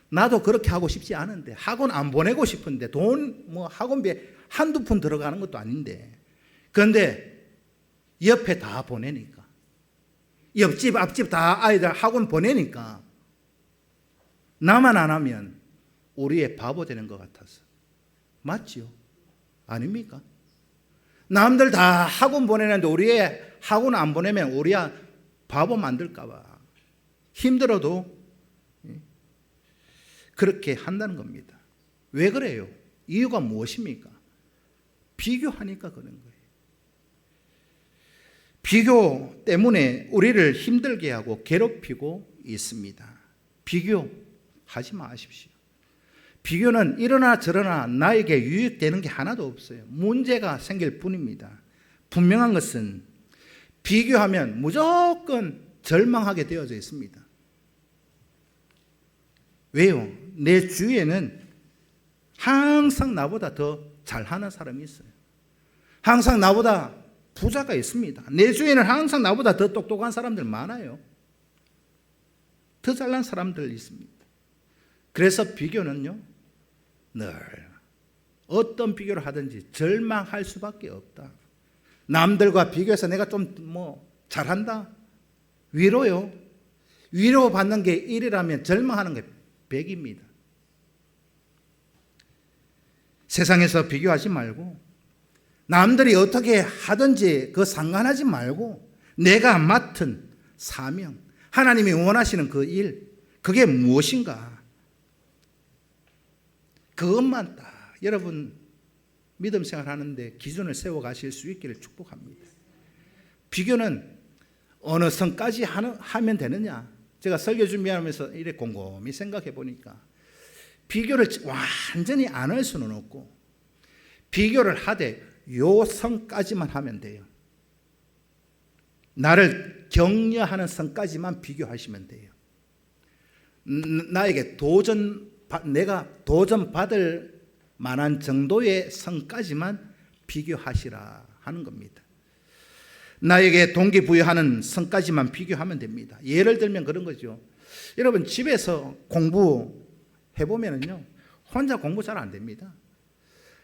나도 그렇게 하고 싶지 않은데 학원 안 보내고 싶은데 돈 학원비 한두 푼 들어가는 것도 아닌데 그런데 옆에 다 보내니까 옆집 앞집 다 아이들 학원 보내니까 나만 안 하면 우리의 바보 되는 것 같아서. 맞지요? 아닙니까? 남들 다 학원 보내는데 우리의 학원 안 보내면 우리야 바보 만들까 봐 힘들어도 그렇게 한다는 겁니다. 왜 그래요? 이유가 무엇입니까? 비교하니까 그런 거예요. 비교 때문에 우리를 힘들게 하고 괴롭히고 있습니다. 비교하지 마십시오. 비교는 이러나 저러나 나에게 유익되는 게 하나도 없어요. 문제가 생길 뿐입니다. 분명한 것은 비교하면 무조건 절망하게 되어져 있습니다. 왜요? 내 주위에는 항상 나보다 더 잘하는 사람이 있어요. 항상 나보다 부자가 있습니다. 내 주위에는 항상 나보다 더 똑똑한 사람들 많아요. 더 잘난 사람들 있습니다. 그래서 비교는요, 늘 어떤 비교를 하든지 절망할 수밖에 없다. 남들과 비교해서 내가 좀 잘한다? 위로요. 위로받는 게 1이라면 절망하는 게 100입니다. 세상에서 비교하지 말고 남들이 어떻게 하든지 그 상관하지 말고 내가 맡은 사명, 하나님이 원하시는 그 일, 그게 무엇인가? 그것만 딱 여러분 믿음 생활하는데 기준을 세워 가실 수 있기를 축복합니다. 비교는 어느 선까지 하면 되느냐? 제가 설교 준비하면서 이래 곰곰이 생각해 보니까 비교를 완전히 안 할 수는 없고 비교를 하되 요 선까지만 하면 돼요. 나를 격려하는 선까지만 비교하시면 돼요. 나에게 내가 도전받을 만한 정도의 선까지만 비교하시라 하는 겁니다. 나에게 동기부여하는 선까지만 비교하면 됩니다. 예를 들면 그런 거죠. 여러분 집에서 공부해보면요 혼자 공부 잘 안 됩니다.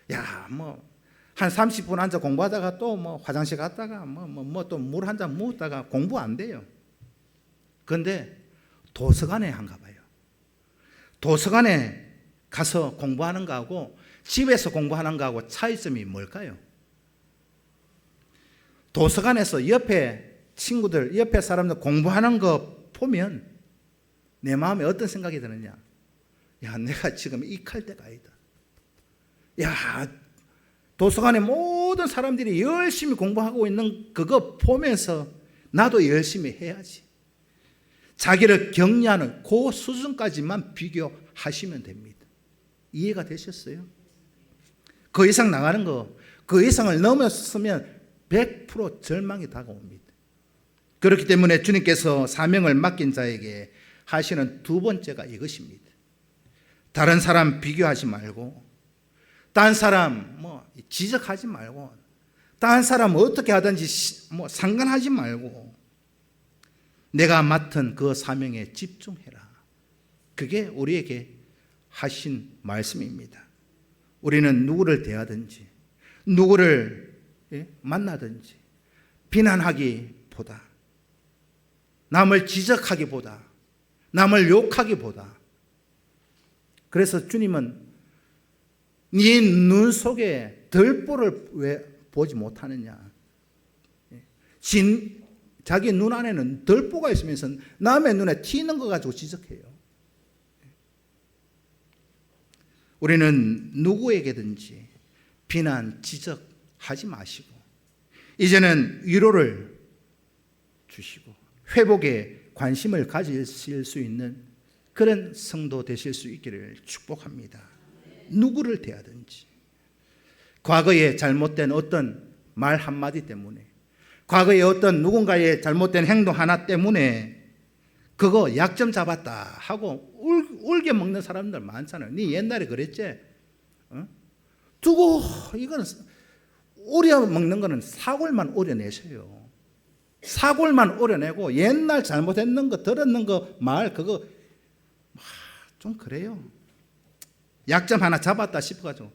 한 30분 앉아 공부하다가 또 화장실 갔다가 또 물 한 잔 먹다가 공부 안 돼요. 그런데 도서관에 한가 봐요. 도서관에 가서 공부하는 거하고 집에서 공부하는 거하고 차이점이 뭘까요? 도서관에서 옆에 친구들, 옆에 사람들 공부하는 거 보면 내 마음에 어떤 생각이 드느냐? 내가 지금 익할 때가 아니다. 도서관에 모든 사람들이 열심히 공부하고 있는 그거 보면서 나도 열심히 해야지. 자기를 격려하는 그 수준까지만 비교하시면 됩니다. 이해가 되셨어요? 그 이상 나가는 거, 그 이상을 넘었으면 100% 절망이 다가옵니다. 그렇기 때문에 주님께서 사명을 맡긴 자에게 하시는 두 번째가 이것입니다. 다른 사람 비교하지 말고, 다른 사람 지적하지 말고, 다른 사람 어떻게 하든지 상관하지 말고 내가 맡은 그 사명에 집중해라. 그게 우리에게 하신 말씀입니다. 우리는 누구를 대하든지 누구를 만나든지 비난하기보다, 남을 지적하기보다, 남을 욕하기보다, 그래서 주님은 네 눈 속에 들보를 왜 보지 못하느냐? 자기 눈 안에는 들보가 있으면서 남의 눈에 튀는 거 가지고 지적해요. 우리는 누구에게든지 비난, 지적하지 마시고 이제는 위로를 주시고 회복에 관심을 가지실 수 있는 그런 성도 되실 수 있기를 축복합니다. 누구를 대하든지 과거에 잘못된 어떤 말 한마디 때문에 과거에 어떤 누군가의 잘못된 행동 하나 때문에 그거 약점 잡았다 하고 울게 먹는 사람들 많잖아요. 네 옛날에 그랬지? 두고 이거는 우려 먹는 거는 사골만 우려내세요. 사골만 우려내고 옛날 잘못했는 거 들었는 거 말 그거 좀 그래요. 약점 하나 잡았다 싶어가지고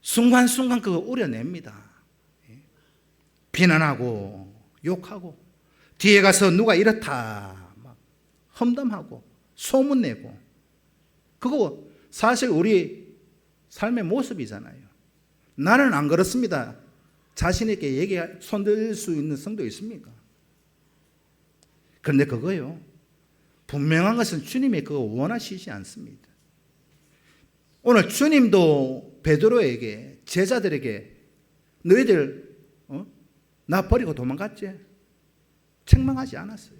순간순간 그거 우려냅니다. 비난하고 욕하고 뒤에 가서 누가 이렇다 막 험담하고 소문내고 그거 사실 우리 삶의 모습이잖아요. 나는 안 그렇습니다. 자신 있게 손들 수 있는 성도 있습니까? 그런데 그거요, 분명한 것은 주님이 그거 원하시지 않습니다. 오늘 주님도 베드로에게 제자들에게 너희들 나 버리고 도망갔지? 책망하지 않았어요.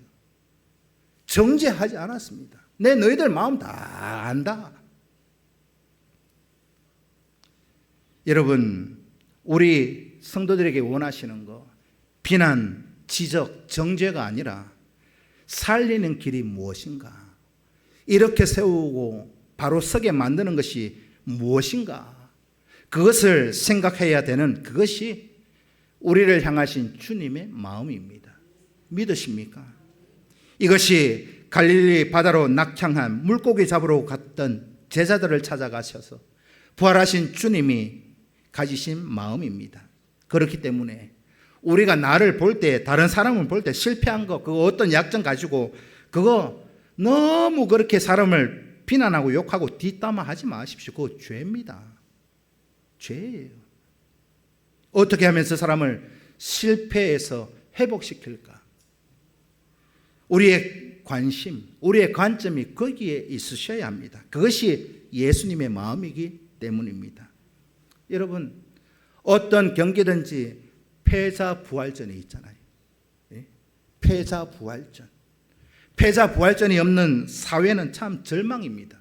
정죄하지 않았습니다. 내 너희들 마음 다 안다. 여러분, 우리 성도들에게 원하시는 거 비난, 지적, 정죄가 아니라 살리는 길이 무엇인가? 이렇게 세우고 바로 서게 만드는 것이 무엇인가? 그것을 생각해야 되는 그것이 우리를 향하신 주님의 마음입니다. 믿으십니까? 이것이 갈릴리 바다로 낙향한 물고기 잡으러 갔던 제자들을 찾아가셔서 부활하신 주님이 가지신 마음입니다. 그렇기 때문에 우리가 나를 볼 때, 다른 사람을 볼 때 실패한 거, 그거 어떤 약점 가지고 그거 너무 그렇게 사람을 비난하고 욕하고 뒷담화하지 마십시오. 그거 죄입니다. 죄예요. 어떻게 하면 저 사람을 실패해서 회복시킬까? 우리의 관심, 우리의 관점이 거기에 있으셔야 합니다. 그것이 예수님의 마음이기 때문입니다. 여러분, 어떤 경기든지 패자부활전이 있잖아요. 패자부활전. 패자부활전이 없는 사회는 참 절망입니다.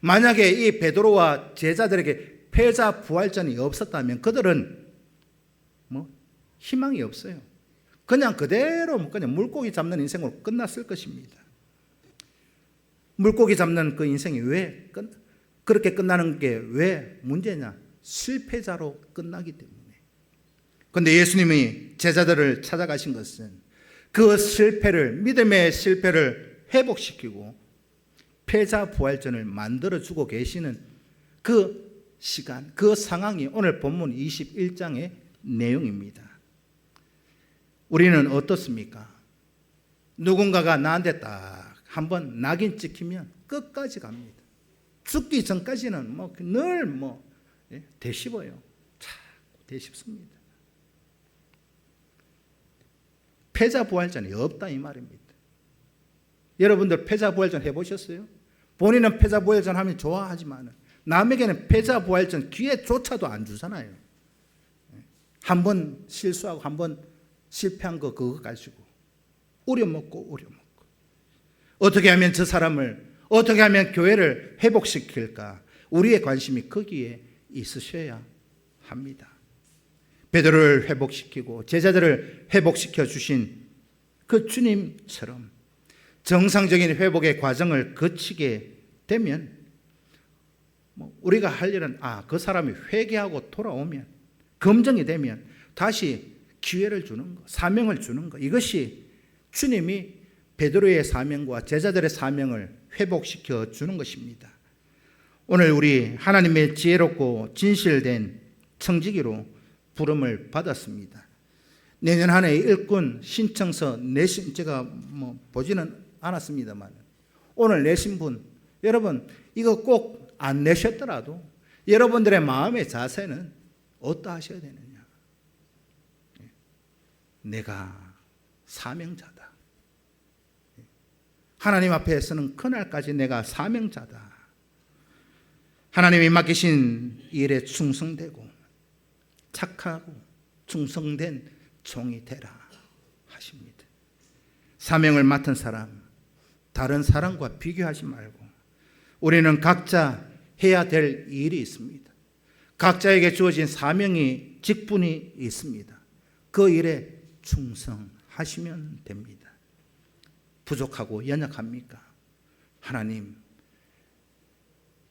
만약에 이 베드로와 제자들에게 패자부활전이 없었다면 그들은 희망이 없어요. 그냥 그대로 그냥 물고기 잡는 인생으로 끝났을 것입니다. 물고기 잡는 그 인생이 왜 그렇게 끝나는 게 왜 문제냐? 실패자로 끝나기 때문에. 그런데 예수님이 제자들을 찾아가신 것은 그 실패를, 믿음의 실패를 회복시키고 패자부활전을 만들어주고 계시는 그 시간, 그 상황이 오늘 본문 21장의 내용입니다. 우리는 어떻습니까? 누군가가 나한테 딱 한번 낙인 찍히면 끝까지 갑니다. 죽기 전까지는 늘 되씹어요. 참 되씹습니다. 패자부활전이 없다 이 말입니다. 여러분들 패자부활전 해보셨어요? 본인은 패자부활전 하면 좋아하지만 남에게는 패자부활전 기회조차도 안 주잖아요. 한번 실수하고 한번 실패한 거 그거 가지고 우려먹고 어떻게 하면 저 사람을, 어떻게 하면 교회를 회복시킬까? 우리의 관심이 거기에 있으셔야 합니다. 베드로를 회복시키고 제자들을 회복시켜 주신 그 주님처럼 정상적인 회복의 과정을 거치게 되면 우리가 할 일은 그 사람이 회개하고 돌아오면, 검증이 되면 다시 기회를 주는 거, 사명을 주는 거, 이것이 주님이 베드로의 사명과 제자들의 사명을 회복시켜 주는 것입니다. 오늘 우리 하나님의 지혜롭고 진실된 청지기로 부름을 받았습니다. 내년 한 해 일꾼 신청서 내신, 제가 보지는 않았습니다만 오늘 내신 분, 여러분 이거 꼭 안 내셨더라도 여러분들의 마음의 자세는 어떠하셔야 되느냐? 내가 사명자다. 하나님 앞에 서는 그날까지 내가 사명자다. 하나님이 맡기신 일에 충성되고 착하고 충성된 종이 되라 하십니다. 사명을 맡은 사람, 다른 사람과 비교하지 말고 우리는 각자 해야 될 일이 있습니다. 각자에게 주어진 사명이, 직분이 있습니다. 그 일에 충성하시면 됩니다. 부족하고 연약합니까? 하나님,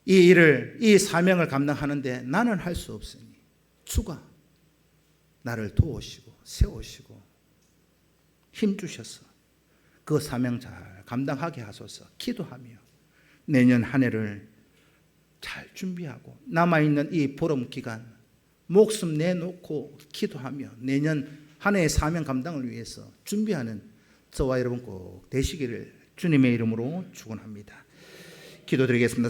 이 일을, 이 사명을 감당하는데 나는 할 수 없으니 주가 나를 도우시고 세우시고 힘주셔서 그 사명 잘 감당하게 하소서 기도하며 내년 한 해를 잘 준비하고 남아있는 이 보름 기간 목숨 내놓고 기도하며 내년 한 해의 사명 감당을 위해서 준비하는 저와 여러분 꼭 되시기를 주님의 이름으로 축원합니다. 기도드리겠습니다.